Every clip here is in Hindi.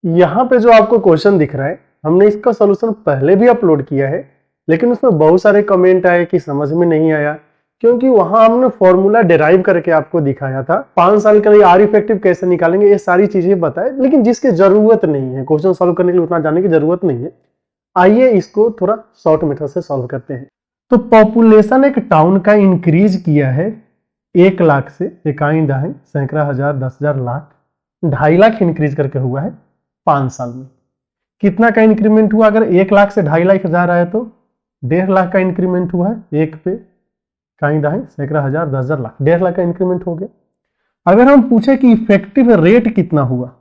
यहाँ पे जो आपको क्वेश्चन दिख रहा है, हमने इसका सोल्यूशन पहले भी अपलोड किया है, लेकिन उसमें बहुत सारे कमेंट आए कि समझ में नहीं आया, क्योंकि वहां हमने फॉर्मूला डिराइव करके आपको दिखाया था। 5 साल के लिए आर इफेक्टिव कैसे निकालेंगे ये सारी चीजें बताए, लेकिन जिसकी जरूरत नहीं है, क्वेश्चन सॉल्व करने के लिए उतना जाने की जरूरत नहीं है। आइए इसको थोड़ा शॉर्ट मेथड से सॉल्व करते हैं। तो पॉपुलेशन एक टाउन का इंक्रीज किया है 1 लाख से, इकाई दहाई सैकड़ा हजार 10,000 लाख, 2.5 लाख इंक्रीज करके हुआ है 5 साल में। कितना का इंक्रीमेंट हुआ? अगर 1 लाख से 2.5 लाख हजार आए तो 1.5 लाख का इंक्रीमेंट हुआ है। 1 पे इकाई दहाई सैकड़ा हजार 10,000 लाख, 1.5 लाख का इंक्रीमेंट हो गया। अगर हम पूछे कि इफेक्टिव रेट कितना हुआ,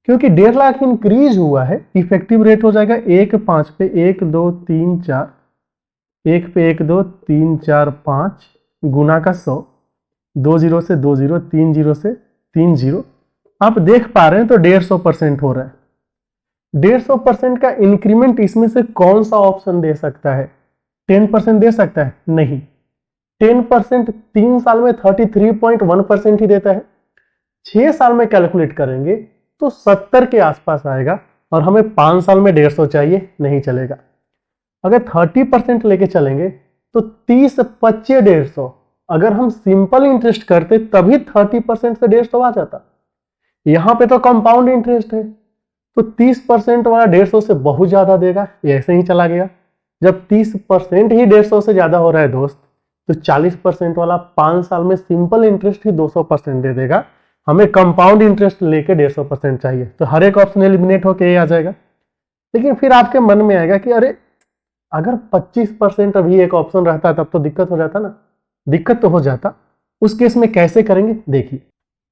क्योंकि 1.5 लाख इंक्रीज हुआ है, इफेक्टिव रेट हो जाएगा 1 5 पे 1 2 3 4, 1 पे 1 2 3 4 5 गुना का 100, 2 0 से 2 0, 3 0 से 3 0। आप देख पा रहे हैं तो 150% हो रहा है। 150% का इंक्रीमेंट इसमें से कौन सा ऑप्शन दे सकता है? 10% दे सकता है? नहीं। 10% 3 साल में 33.1% ही देता है। 6 साल में कैलकुलेट करेंगे तो 70 के आसपास आएगा, और हमें 5 साल में 150 चाहिए, नहीं चलेगा। अगर 30% लेके चलेंगे तो 30 25 150। अगर हम सिंपल इंटरेस्ट करते तभी 30% से 150 आ जाता। यहां पे तो कंपाउंड इंटरेस्ट है, तो 30% वाला 150 से बहुत ज्यादा देगा, ये ऐसे ही चला गया। जब 30% ही 150 से ज्यादा हो रहा है दोस्त, तो 40% वाला 5 साल में सिंपल इंटरेस्ट ही 200% दे देगा। हमें कंपाउंड इंटरेस्ट लेके 150% चाहिए, तो हर एक ऑप्शन एलिमिनेट होके ये आ जाएगा। लेकिन फिर आपके मन में आएगा कि अरे अगर 25% अभी एक ऑप्शन रहता तब तो दिक्कत हो जाता ना। दिक्कत तो हो जाता। उस केस में कैसे करेंगे देखिए।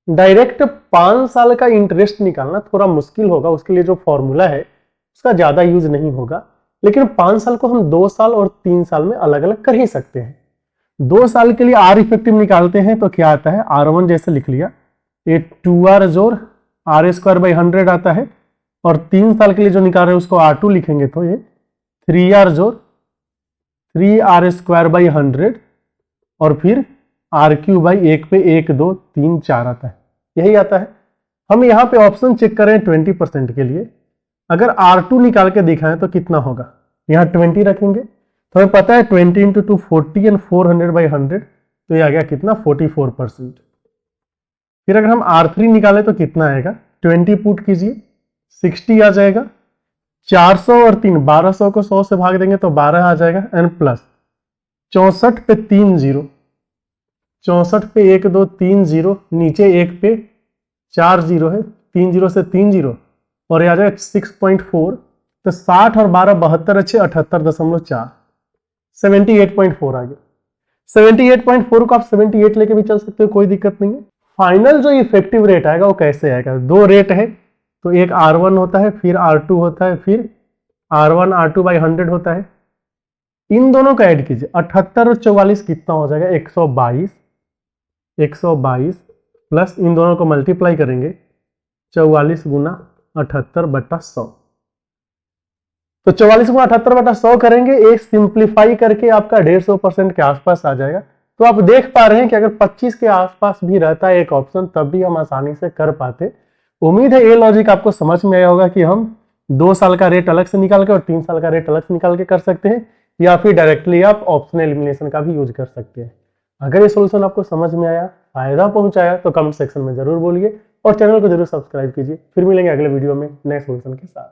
डायरेक्ट 5 साल का इंटरेस्ट निकालना थोड़ा मुश्किल होगा, उसके लिए जो फॉर्मूला है उसका ज्यादा यूज नहीं होगा। लेकिन 5 साल को हम 2 साल और 3 साल में अलग अलग कर ही सकते हैं। 2 साल के लिए आर इफेक्टिव निकालते हैं तो क्या आता है? R1 जैसे लिख लिया, ये 2R जोड़ R² / 100 आता है। और 3 साल के लिए जो निकाल रहे हैं उसको R2 लिखेंगे तो ये 3R जोड़ 3R² / 100 और फिर R³ / 1 पे 1 2 3 4 आता है, यही आता है। हम यहाँ पे ऑप्शन चेक करें 20% के लिए, अगर R2 निकाल के दिखाएं तो कितना होगा? यहाँ 20 रखेंगे तो हमें पता है 20 × 2 40 एंड 400/100, तो ये आ गया कितना? 44%। फिर अगर हम R3 निकालें तो कितना आएगा? 20 पुट कीजिए, 60 आ जाएगा। 400 और 3, 1200 को 100 से भाग देंगे तो 12 आ जाएगा, एंड प्लस 64 पे 3 0, 64 पे 1 2 3 0, नीचे 1 पे 4 0 है, 3 0 से 3 0, और ये आ जाएगा 6.4। तो 60 और 12 72 अच्छे 78.4, 78.4 आ गया। 78.4 को आप 78 लेके भी चल सकते हो, कोई दिक्कत नहीं है। फाइनल जो इफेक्टिव रेट आएगा वो कैसे आएगा? 2 रेट है, तो एक R1 होता है, फिर R2 होता है, फिर R1 R2/100 होता है। इन दोनों का ऐड कीजिए, 78 और 44 कितना हो जाएगा? 122। 122 प्लस इन दोनों को मल्टीप्लाई करेंगे, 44 गुना 78/100। तो 44 गुना 78/100 करेंगे, एक सिंप्लीफाई करके आपका 150% के आसपास आ जाएगा। तो आप देख पा रहे हैं कि अगर 25 के आसपास भी रहता है एक ऑप्शन, तब भी हम आसानी से कर पाते। उम्मीद है ये लॉजिक आपको समझ में आया होगा कि हम 2 साल का रेट अलग से निकाल के और 3 साल का रेट अलग से निकाल के कर सकते हैं, या फिर डायरेक्टली आप ऑप्शन एलिमिनेशन का भी यूज कर सकते हैं। अगर ये सोल्यूशन आपको समझ में आया, फायदा पहुंचाया, तो कमेंट सेक्शन में जरूर बोलिए और चैनल को जरूर सब्सक्राइब कीजिए। फिर मिलेंगे अगले वीडियो में नए सोल्यूशन के साथ।